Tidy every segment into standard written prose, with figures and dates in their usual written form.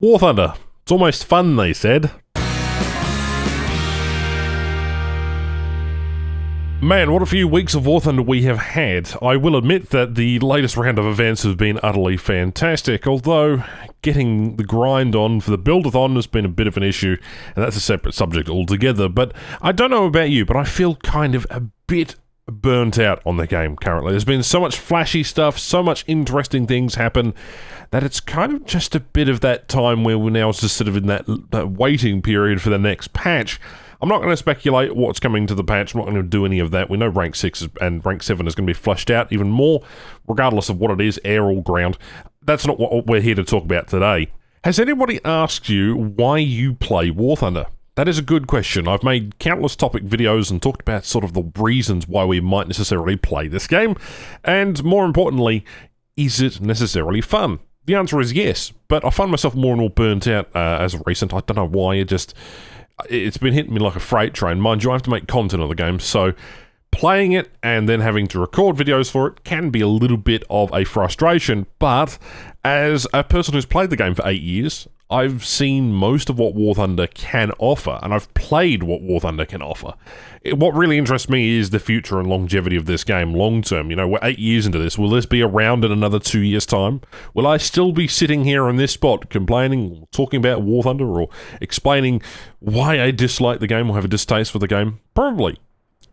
War Thunder. It's almost fun, they said. Man, what a few weeks of War Thunder we have had. I will admit that the latest round of events has been utterly fantastic, although getting the grind on for the build-a-thon has been a bit of an issue, and that's a separate subject altogether. But I don't know about you, but I feel kind of a bit burnt out on the game currently. There's been so much flashy stuff, so much interesting things happen, that it's kind of just a bit of that time where we're now just sort of in that waiting period for the next patch. I'm not going to speculate what's coming to the patch. I'm not going to do any of that. We know Rank 6 and Rank 7 is going to be fleshed out even more, regardless of what it is, air or ground. That's not what we're here to talk about today. Has anybody asked you why you play War Thunder? That is a good question. I've made countless topic videos and talked about sort of the reasons why we might necessarily play this game. And more importantly, is it necessarily fun? The answer is yes, but I find myself more and more burnt out as of recent. I don't know why, it's been hitting me like a freight train. Mind you, I have to make content of the game, so playing it and then having to record videos for it can be a little bit of a frustration, but as a person who's played the game for 8 years, I've seen most of what War Thunder can offer, and I've played what War Thunder can offer. What really interests me is the future and longevity of this game long term. You know, we're 8 years into this. Will this be around in another 2 years' time? Will I still be sitting here in this spot complaining, talking about War Thunder, or explaining why I dislike the game or have a distaste for the game? Probably.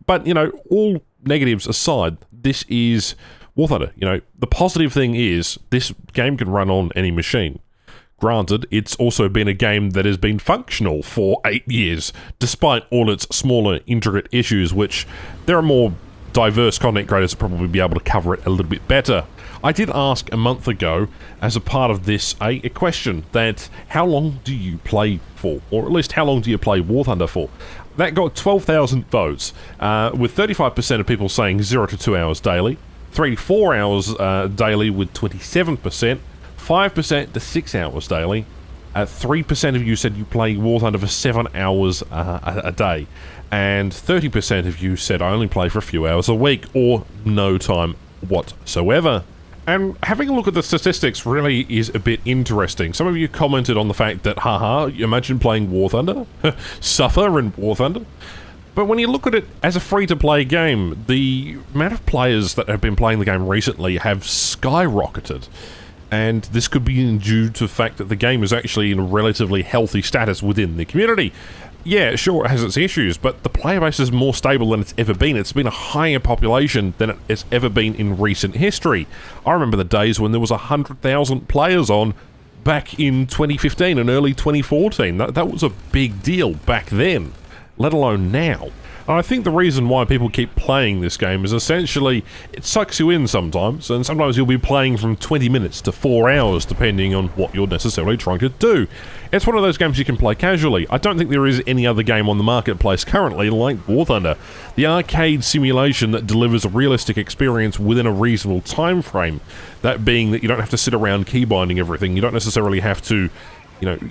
But, you know, all negatives aside, this is War Thunder. You know, the positive thing is this game can run on any machine. Granted, it's also been a game that has been functional for 8 years, despite all its smaller, intricate issues, which there are more diverse content creators that probably be able to cover it a little bit better. I did ask a month ago, as a part of this, a question that, how long do you play for? Or at least, how long do you play War Thunder for? That got 12,000 votes, with 35% of people saying 0 to 2 hours daily, 3 to 4 hours daily with 27%, 5% to 6 hours daily. 3% of you said you play War Thunder for 7 hours a day. And 30% of you said I only play for a few hours a week, or no time whatsoever. And having a look at the statistics really is a bit interesting. Some of you commented on the fact that, haha, you imagine playing War Thunder? Suffer in War Thunder? But when you look at it as a free-to-play game, the amount of players that have been playing the game recently have skyrocketed. And this could be due to the fact that the game is actually in a relatively healthy status within the community. Yeah, sure, it has its issues, but the player base is more stable than it's ever been. It's been a higher population than it has ever been in recent history. I remember the days when there was 100,000 players on back in 2015 and early 2014. That was a big deal back then, let alone now. And I think the reason why people keep playing this game is essentially it sucks you in sometimes, and sometimes you'll be playing from 20 minutes to 4 hours depending on what you're necessarily trying to do. It's one of those games you can play casually. I don't think there is any other game on the marketplace currently like War Thunder. The arcade simulation that delivers a realistic experience within a reasonable time frame. That being that you don't have to sit around keybinding everything, you don't necessarily have to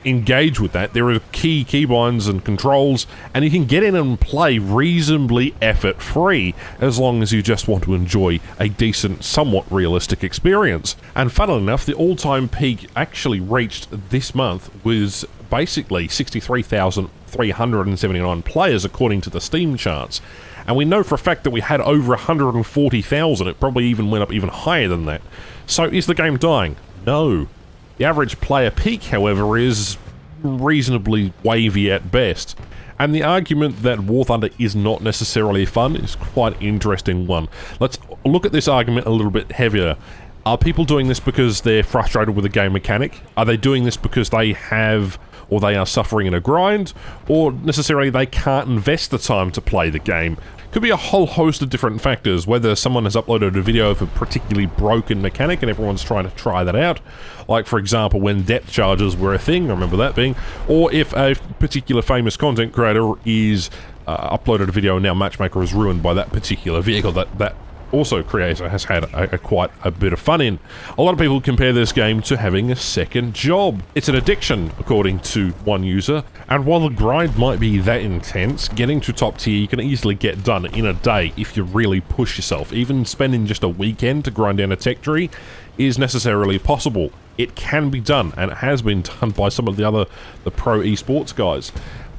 engage with that. There are key keybinds and controls, and you can get in and play reasonably effort-free, as long as you just want to enjoy a decent, somewhat realistic experience. And funnily enough, the all-time peak actually reached this month was basically 63,379 players, according to the Steam charts. And we know for a fact that we had over 140,000. It probably even went up even higher than that. So is the game dying? No. The average player peak, however, is reasonably wavy at best. And the argument that War Thunder is not necessarily fun is quite an interesting one. Let's look at this argument a little bit heavier. Are people doing this because they're frustrated with the game mechanic? Are they doing this because they have, or they are suffering in a grind? Or necessarily they can't invest the time to play the game? Could be a whole host of different factors, whether someone has uploaded a video of a particularly broken mechanic and everyone's trying to try that out, like for example when depth charges were a thing, I remember that being, or if a particular famous content creator is uploaded a video and now Matchmaker is ruined by that particular vehicle that also creator has had quite a bit of fun in. A lot of people compare this game to having a second job. It's an addiction, according to one user, and while the grind might be that intense, getting to top tier you can easily get done in a day if you really push yourself. Even spending just a weekend to grind down a tech tree is necessarily possible. It can be done, and it has been done by some of the pro esports guys.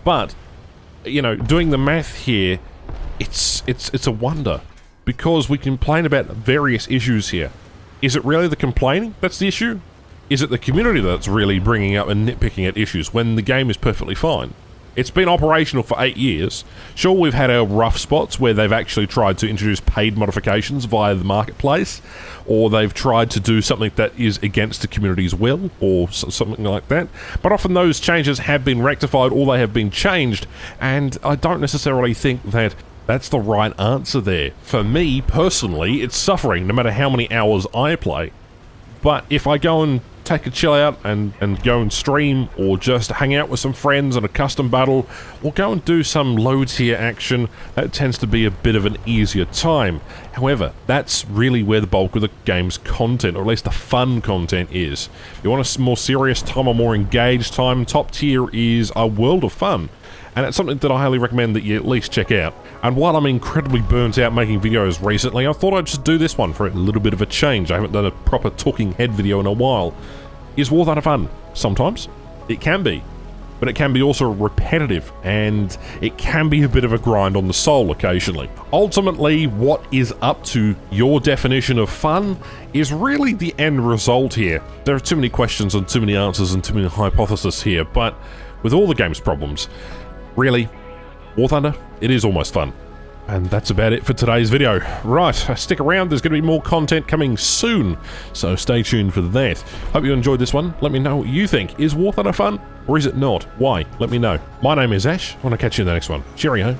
But, you know, doing the math here, it's a wonder, because we complain about various issues here. Is it really the complaining that's the issue? Is it the community that's really bringing up and nitpicking at issues when the game is perfectly fine? It's been operational for 8 years. Sure, we've had our rough spots where they've actually tried to introduce paid modifications via the marketplace, or they've tried to do something that is against the community's will, or something like that. But often those changes have been rectified, or they have been changed, and I don't necessarily think that that's the right answer there. For me, personally, it's suffering no matter how many hours I play. But if I go and take a chill out and go and stream, or just hang out with some friends in a custom battle, or go and do some low tier action, that tends to be a bit of an easier time. However, that's really where the bulk of the game's content, or at least the fun content, is. If you want a more serious time or more engaged time, top tier is a world of fun. And it's something that I highly recommend that you at least check out. And while I'm incredibly burnt out making videos recently, I thought I'd just do this one for a little bit of a change. I haven't done a proper talking head video in a while. Is War Thunder fun? Sometimes. It can be. But it can be also repetitive, and it can be a bit of a grind on the soul occasionally. Ultimately, what is up to your definition of fun is really the end result here. There are too many questions and too many answers and too many hypotheses here, but with all the game's problems, really, War Thunder, it is almost fun. And that's about it for today's video. Right, stick around, there's going to be more content coming soon, so stay tuned for that. Hope you enjoyed this one. Let me know what you think. Is War Thunder fun, or is it not? Why? Let me know. My name is Ash. I want to catch you in the next one. Cheerio.